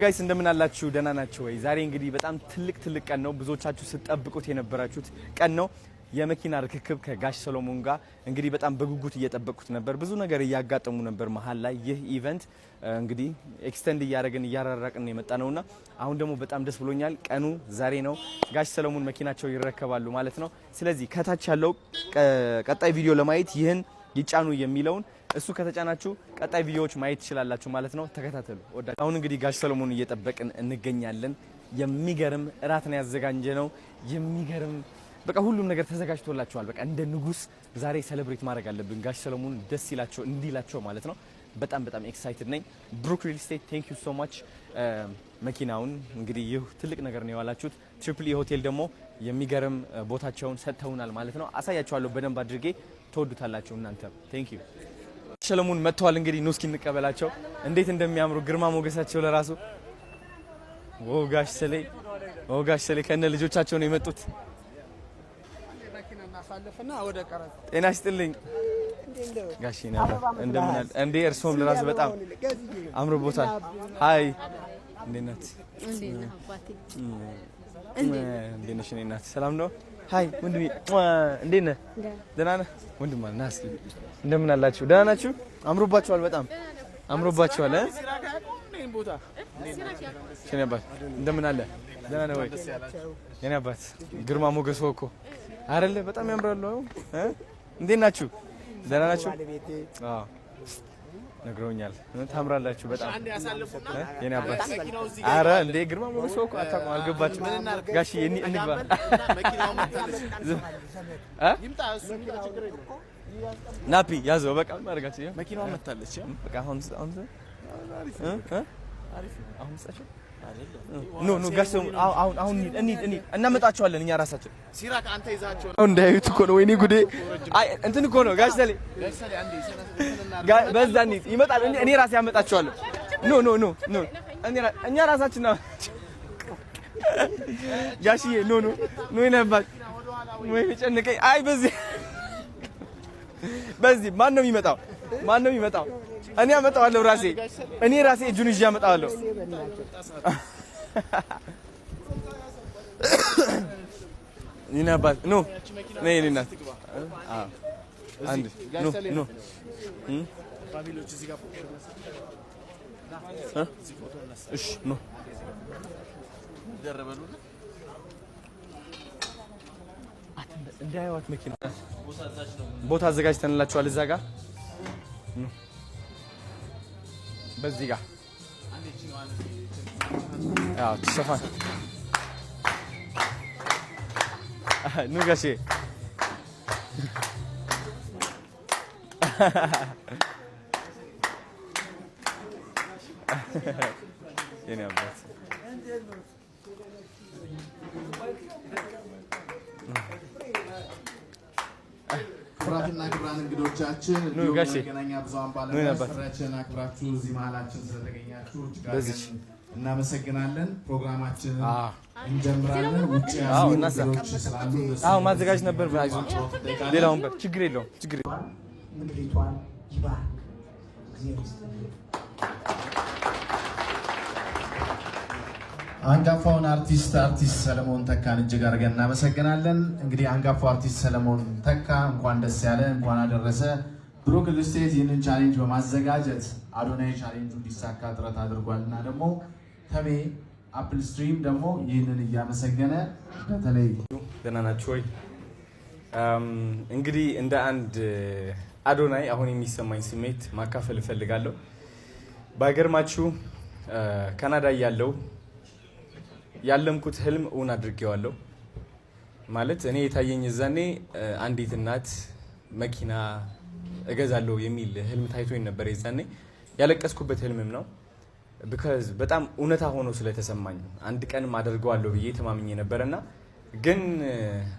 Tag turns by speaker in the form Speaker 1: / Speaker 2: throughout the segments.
Speaker 1: ጋይስ እንደምን አላችሁ? ደህና ናችሁ ወይ? ዛሬ እንግዲህ በጣም ትልቅ ቀን ነው። ብዙዎቻችሁ ስትጠብቁት የነበራችሁት ቀን ነው። የመኪና ርክክብ ከጋሽ ሰሎሞን ጋር እንግዲህ በጣም በጉጉት እየጠበቁት ነበር። ብዙ ነገር እያጋጠሙ ነበር መሀል ላይ። ይህ ኢቨንት እንግዲህ ኤክስቴንድ እያራራቅን የመጣ ነውና አሁን ደግሞ በጣም ደስ ብሎኛል። ቀኑ ዛሬ ነው። ጋሽ ሰሎሞን መኪናቸው ይረከባሉ ማለት ነው። ስለዚህ ከታች ያለው ቀጣይ ቪዲዮ ለማየት ይህን ይጫኑ የሚለውን እሱ ከተጫናችሁ ቀጣይ ቪዲዮዎች ማየት ትችላላችሁ ማለት ነው። ተከታተሉ። አሁን እንግዲህ ጋሽ ሰሎሞን እየጠበቅን እንገኛለን። የሚገርም እራት ነው ያዘጋጀነው። የሚገርም በቃ ሁሉም ነገር ተዘጋጅቶላቸዋል። በቃ እንደ ንጉስ ዛሬ ሴሌብሬት ማድረግ አለብን። ጋሽ ሰሎሞን ደስ ይላቸው እንዲላቸው ማለት ነው። በጣም ኤክሳይትድ ነኝ። ብሩክ ሪል ስቴት ቴንክ ዩ ሶ ማች። መኪናውን እንግዲህ ይህ ትልቅ ነገር ነው ያላችሁት። ትሪፕል ኢ ሆቴል ደግሞ የሚገርም ቦታቸውን ሰጥተውናል ማለት ነው። አሳያችኋለሁ በደንብ አድርጌ ትወዱታላችሁ እናንተ። ቴንክ ዩ። ሰሎሞን መጥተዋል። እንግዲህ ኑ እስኪ እንቀበላቸው። እንዴት እንደሚያምሩ ግርማ ሞገሳቸው ለራሱ ጋሽ ሰሌ ከነ ልጆቻቸው ነው የመጡት። ጤና ይስጥልኝ ጋሽ ነበር እንደምን አለ እንዴ? እርሶም ለራሱ በጣም አምሮቦታል። ሃይ እንዴት ናት? እንዴት ነሽ? እኔ ናት ሰላም ነው። ሃይ ወንድሜ እንዴት ነህ? ደህና ነህ? ወንድማ ና እስኪ እንደምን አላችሁ? ደህና ናችሁ? አምሮባችኋል። በጣም አምሮባችኋል። የኔ አባት እንደምን አለ? ደህና ነህ ወይ? የኔ አባት ግርማ ሞገስ እኮ አይደለ? በጣም ያምራሉ። እንዴት ናችሁ? ደህና ናችሁ? አዎ ነግረውኛል። ታምራላችሁ በጣም የኔ አባት። አረ እንዴ ግርማ ሞገስ እኮ አታውቁም? አልገባችሁም? ጋሺ እንግባ ናፒ ያዘው በቃ ማድረጋችሁ። መኪናዋ መታለች። በቃ አሁን ኖ ጋሽ አሁን እንሂድ እናመጣቸዋለን እኛ ራሳችን። ሲራክ አንተ ይዛቸው ነው እንዳይዩት እኮ ነው። ወይኔ ጉዴ! አይ እንትን እኮ ነው ጋሽ ሰሌ በዛ እንሂድ ይመጣል። እኔ ራሴ ያመጣቸዋለሁ። ኖ እኛ ራሳችን ነው ጋሽዬ። ኖ ይነባል ወይ ጨነቀኝ። አይ በዚህ ማን ነው የሚመጣው? እኔ አመጣዋለሁ ራሴ። እኔ ራሴ እጁን ይዤ አመጣዋለሁ። ይነባል ኖ ነይ እናት አንድ ኖ ፋሚሊዎች እዚህ ጋር እሺ ኖ ደረበሉ እንዳይዋት መኪና ቦታ አዘጋጅተንላችኋል እዛ ጋር በዚህ ጋር አዎ ተሰፋን ኑ ጋሼ የኔ አባት
Speaker 2: ክቡራትና ክቡራን እንግዶቻችን መገናኛ ብዙሃን ባለሙያዎቻችን አክብራችሁ እዚህ መሀላችን ስለተገኛችሁ እጅግ እናመሰግናለን። ፕሮግራማችንን እንጀምራለን። ውጭ ያሉ ነገሮች ስላሉ
Speaker 1: ማዘጋጅ ነበር። ሌላውን ችግር የለውም።
Speaker 3: ምድሪቷን ይባርክ።
Speaker 2: አንጋፋውን አርቲስት ሰለሞን ተካን እጅግ አድርገን እናመሰግናለን። እንግዲህ አንጋፋው አርቲስት ሰለሞን ተካ እንኳን ደስ ያለ፣ እንኳን አደረሰ። ብሩክ ሪል ስቴት ይህንን ቻሌንጅ በማዘጋጀት አዶናይ ቻሌንጁ እንዲሳካ ጥረት አድርጓልና ደግሞ ተሜ አፕል ስትሪም ደግሞ ይህንን እያመሰገነ በተለይ
Speaker 1: ደህና ናችሁ ወይ? እንግዲህ እንደ አንድ አዶናይ አሁን የሚሰማኝ ስሜት ማካፈል እፈልጋለሁ። ባይገርማችሁ ካናዳ ያለምኩት ህልም እውን አድርጌዋለሁ። ማለት እኔ የታየኝ እዛኔ አንዲት እናት መኪና እገዛለሁ የሚል ህልም ታይቶኝ ነበር። የዛኔ ያለቀስኩበት ህልምም ነው። ቢካዝ በጣም እውነታ ሆኖ ስለተሰማኝ አንድ ቀንም አደርገዋለሁ ብዬ ተማምኜ ነበርና ግን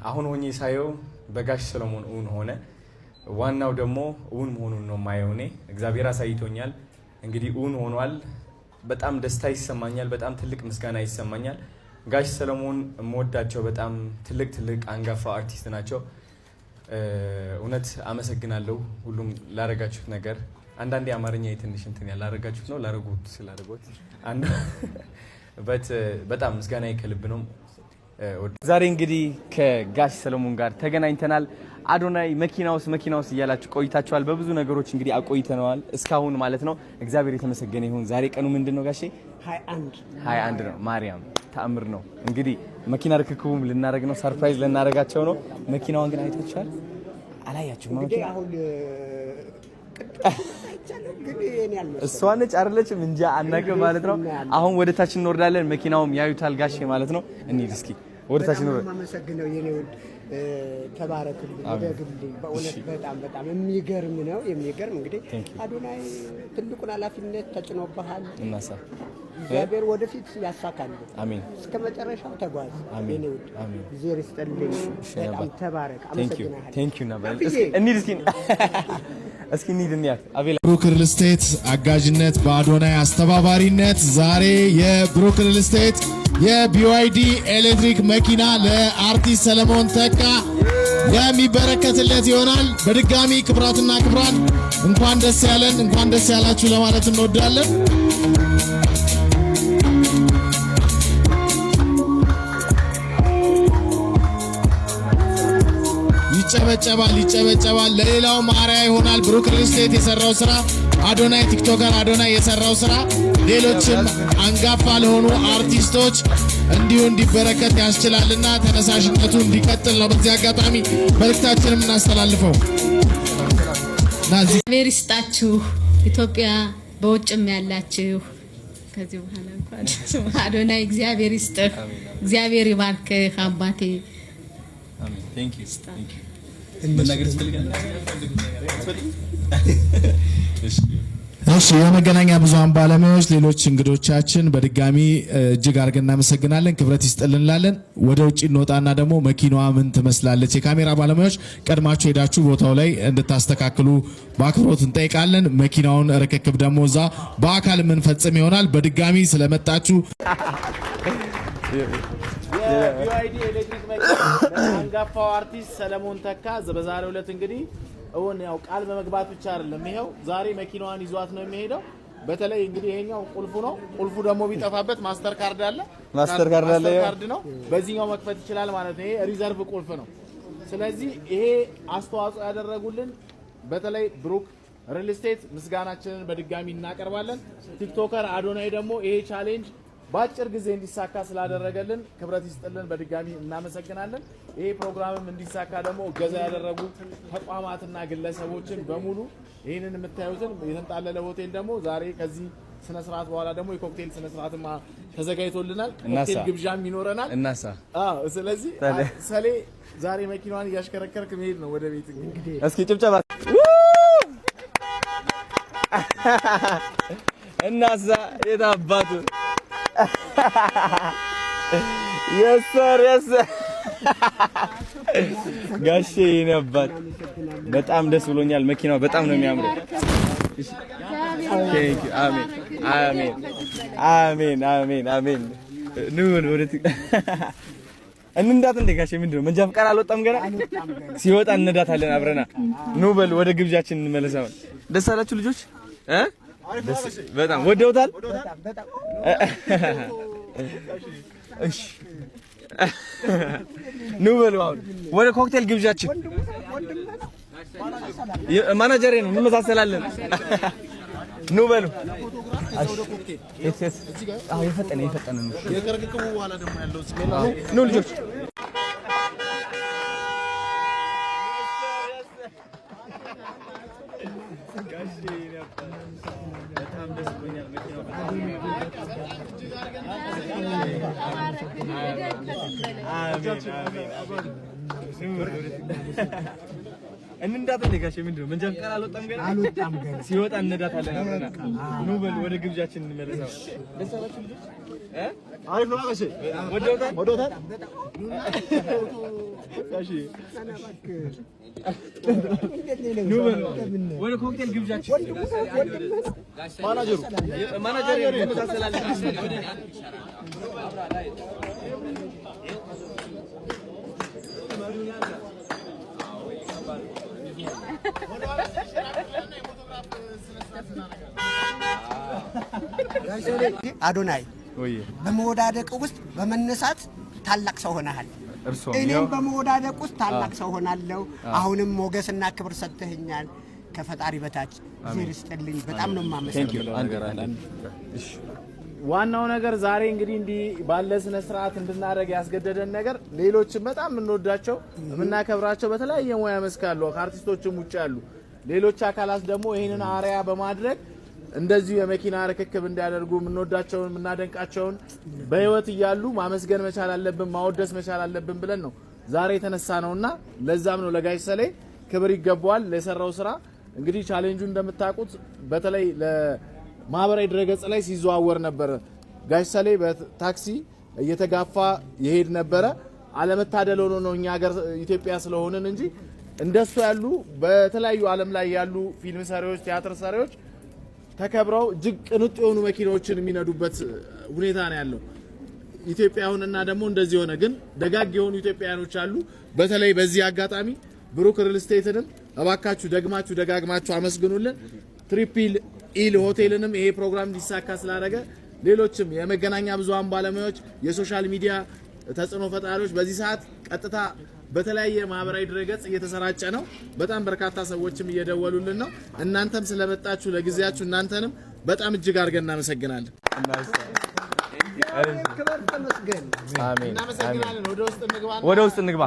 Speaker 1: አሁን ሆኜ ሳየው በጋሽ ሰሎሞን እውን ሆነ። ዋናው ደግሞ እውን መሆኑን ነው የማየው። እኔ እግዚአብሔር አሳይቶኛል። እንግዲህ እውን ሆኗል። በጣም ደስታ ይሰማኛል። በጣም ትልቅ ምስጋና ይሰማኛል። ጋሽ ሰሎሞን የምወዳቸው በጣም ትልቅ አንጋፋ አርቲስት ናቸው። እውነት አመሰግናለሁ ሁሉም ላደረጋችሁት ነገር። አንዳንዴ አማርኛ የትንሽ እንትን ያላረጋችሁት ነው ላረጉት ስላረጉት አንዱ በጣም ምስጋና ይከልብ ነው። ዛሬ እንግዲህ ከጋሽ ሰለሞን ጋር ተገናኝተናል። አዶናይ መኪናውስ እያላችሁ ቆይታችኋል። በብዙ ነገሮች እንግዲህ አቆይተነዋል እስካሁን ማለት ነው። እግዚአብሔር የተመሰገነ ይሁን። ዛሬ ቀኑ ምንድነው ጋሼ? 21 ነው። ማርያም ተአምር ነው። እንግዲህ መኪና ርክክቡም ልናደርግ ነው። ሰርፕራይዝ ልናደርጋቸው ነው። መኪናዋን ግን አይታችኋል? አላያችሁም?
Speaker 3: እንግዲህ አሁን
Speaker 1: እሷ ነች አይደለችም? እንጃ አናውቅም ማለት ነው። አሁን ወደ ታች እንወርዳለን። መኪናውም ያዩታል ጋሼ ማለት ነው። እንሂድ እስኪ ወደ ታች እንወርድ።
Speaker 3: ማመሰግነው የኔ ውድ ተባረክልኝ፣ ወደግልኝ። በእውነት በጣም የሚገርም ነው። የሚገርም እንግዲህ አዶናይ ትልቁን ኃላፊነት ተጭኖብሃል።
Speaker 1: እናሳ
Speaker 3: እግዚአብሔር ወደፊት ያሳካል።
Speaker 1: አሜን።
Speaker 3: እስከ መጨረሻው ተጓዝ የኔ ውድ።
Speaker 1: አሜን።
Speaker 3: እግዚአብሔር ይስጥልኝ። በጣም ተባረክ። አመሰግናለሁ።
Speaker 1: ቴንክ ዩ ነበር። እስኪ እንሂድ እንያት። አቤላ
Speaker 2: ብሩክ ሪል ስቴት አጋዥነት በአዶናይ አስተባባሪነት ዛሬ የብሩክ ሪል ስቴት የቢዋይዲ ኤሌክትሪክ መኪና ለአርቲስት ሰለሞን ተካ የሚበረከትለት ይሆናል። በድጋሚ ክብራትና ክብራን እንኳን ደስ ያለን እንኳን ደስ ያላችሁ ለማለት እንወዳለን። ይጨበጨባል። ለሌላው ማሪያ ይሆናል። ብሩክ ሪል ስቴት የሰራው ስራ አዶናይ ቲክቶከር አዶናይ የሰራው ስራ ሌሎችም አንጋፋ ለሆኑ አርቲስቶች እንዲሁ እንዲበረከት ያስችላልና ተነሳሽነቱ እንዲቀጥል ነው በዚህ አጋጣሚ መልእክታችንን እናስተላልፈው።
Speaker 4: እግዚአብሔር ይስጣችሁ ኢትዮጵያ በውጭም ያላችሁ ከዚህ በኋላ እንኳን አዶናይ እግዚአብሔር ይስጥህ፣ እግዚአብሔር ይባርክህ አባቴ።
Speaker 1: አሜን። ቴንክ ዩ
Speaker 2: እሺ የመገናኛ ብዙሃን ባለሙያዎች ሌሎች እንግዶቻችን በድጋሚ እጅግ አድርገን እናመሰግናለን። ክብረት ይስጥልን እንላለን። ወደ ውጪ እንወጣና ደግሞ መኪናዋ ምን ትመስላለች የካሜራ ባለሙያዎች ቀድማችሁ ሄዳችሁ ቦታው ላይ እንድታስተካክሉ በአክብሮት እንጠይቃለን። መኪናውን ርክክብ ደግሞ እዛ በአካል የምንፈጽም ይሆናል። በድጋሚ ስለመጣችሁ
Speaker 5: የቢዋይዲ ኤሌክትሪክ መኪና አንጋፋው አርቲስት ሰለሞን ተካ በዛሬው ዕለት እንግዲህ ያው ቃል በመግባት ብቻ አይደለም፣ ይሄው ዛሬ መኪናዋን ይዟት ነው የሚሄደው። በተለይ እንግዲህ ይሄኛው ቁልፉ ነው። ቁልፉ ደግሞ ቢጠፋበት ማስተር ካርድ አለ፣ ማስተር ካርድ ነው። በዚህኛው መክፈት ይችላል ማለት ነው። ይሄ ሪዘርቭ ቁልፍ ነው። ስለዚህ ይሄ አስተዋጽኦ ያደረጉልን በተለይ ብሩክ ሪል ስቴት ምስጋናችንን በድጋሚ እናቀርባለን። ቲክቶከር አዶናይ ደግሞ ይሄ ቻሌንጅ በአጭር ጊዜ እንዲሳካ ስላደረገልን ክብረት ይስጥልን በድጋሚ እናመሰግናለን። ይሄ ፕሮግራምም እንዲሳካ ደግሞ እገዛ ያደረጉ ተቋማትና ግለሰቦችን በሙሉ ይህንን የምታዩትን የተንጣለለ ሆቴል ደግሞ ዛሬ ከዚህ ስነ ስርዓት በኋላ ደግሞ የኮክቴል ስነ ስርዓትም ተዘጋጅቶልናል። ኮክቴል ግብዣም ይኖረናል። ስለዚህ ሰሌ ዛሬ መኪናዋን እያሽከረከርክ መሄድ ነው ወደ ቤት። እንግዲህ
Speaker 1: እስኪ ጭብጨባ እናሳ የታባቱ yes sir ጋሼ ነበር። በጣም ደስ ብሎኛል። መኪናው በጣም ነው የሚያምረው። ቴንክ ዩ አሜን። ኑን ወደት እንንዳት እንደ ጋሼ ምንድነው መንጃ ፈቃድ አልወጣም ገና? ሲወጣ እንነዳታለን አብረና። ኑ በል ወደ ግብዣችን እንመለሳው። ደስ አላችሁ ልጆች? በጣም ወደውታል። እሺ ኑ በሉ አሁን ወደ ኮክቴል ግብዣችን። ማናጀሬ ነው እንመሳሰላለን። ኑ በሉ የፈጠነ ነው። ኑ ልጆች እንንዳት እንደ ጋሼ ምንድነው መንጃ ፈቃድ አልወጣም ገና? ሲወጣ እንነዳታለን አብረና። ኑ በል ወደ ግብዣችን እንመለሳው። ደስ አላችሁ ልጆች? አሪፍ ነው ጋሼ። ወደውታል። ጋሼ ኑ በል ወደ ኮክቴል ግብዣችን። ማናጀሩ እንመሳሰላለን።
Speaker 3: አዶናይ
Speaker 1: ወይ
Speaker 3: በመወዳደቅ ውስጥ በመነሳት ታላቅ ሰው ሆነሃል። እኔም በመወዳደቅ ውስጥ ታላቅ ሰው ሆናለሁ። አሁንም ሞገስና ክብር ሰጥተኸኛል። ከፈጣሪ በታች እግዚአብሔር ይስጥልኝ። በጣም ነው የማመሰግነው።
Speaker 5: ዋናው ነገር ዛሬ እንግዲህ እንዲህ ባለ ስነ ስርዓት እንድናደርግ ያስገደደን ነገር ሌሎችም በጣም የምንወዳቸው የምናከብራቸው በተለያየ ሙያ መስክ ያሉ ከአርቲስቶችም ውጭ ያሉ ሌሎች አካላት ደግሞ ይሄንን አሪያ በማድረግ እንደዚህ የመኪና ርክክብ እንዲያደርጉ የምንወዳቸውን የምናደንቃቸውን በህይወት እያሉ ማመስገን መቻል አለብን፣ ማወደስ መቻል አለብን ብለን ነው ዛሬ የተነሳ ነውና ለዛም ነው ለጋሽ ሰሌ ክብር ይገባዋል ለሰራው ስራ። እንግዲህ ቻሌንጁ እንደምታውቁት በተለይ ለማህበራዊ ድረገጽ ላይ ሲዘዋወር ነበር። ጋሽ ሰሌ በታክሲ እየተጋፋ ይሄድ ነበረ። አለመታደል ሆኖ ነው እኛ ሀገር ኢትዮጵያ ስለሆነን እንጂ እንደሱ ያሉ በተለያዩ ዓለም ላይ ያሉ ፊልም ሰሪዎች፣ ቲያትር ሰሪዎች ተከብረው እጅግ ቅንጡ የሆኑ መኪናዎችን የሚነዱበት ሁኔታ ነው ያለው። ኢትዮጵያውንና ደግሞ እንደዚህ ሆነ ግን ደጋግ የሆኑ ኢትዮጵያውያኖች አሉ። በተለይ በዚህ አጋጣሚ ብሩክ ሪል ስቴትንም እባካችሁ ደግማችሁ ደጋግማችሁ አመስግኑልን። ትሪፕል ኢል ሆቴልንም ይሄ ፕሮግራም እንዲሳካ ስላደረገ፣ ሌሎችም የመገናኛ ብዙሃን ባለሙያዎች፣ የሶሻል ሚዲያ ተጽዕኖ ፈጣሪዎች በዚህ ሰዓት ቀጥታ በተለያየ ማህበራዊ ድረገጽ እየተሰራጨ ነው። በጣም በርካታ ሰዎችም እየደወሉልን ነው። እናንተም ስለመጣችሁ ለጊዜያችሁ እናንተንም በጣም እጅግ አድርገን እናመሰግናለን። እናመሰግናለን።
Speaker 1: ወደ ውስጥ እንግባ።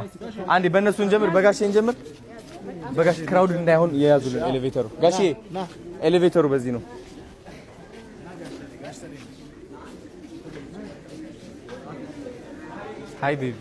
Speaker 1: አንዴ በእነሱ እንጀምር፣ በጋሼ እንጀምር። በጋሼ ክራውድ እንዳይሆን የያዙልን ኤሌቬተሩ። ጋሼ ኤሌቬተሩ በዚህ ነው። ሃይ ቤቢ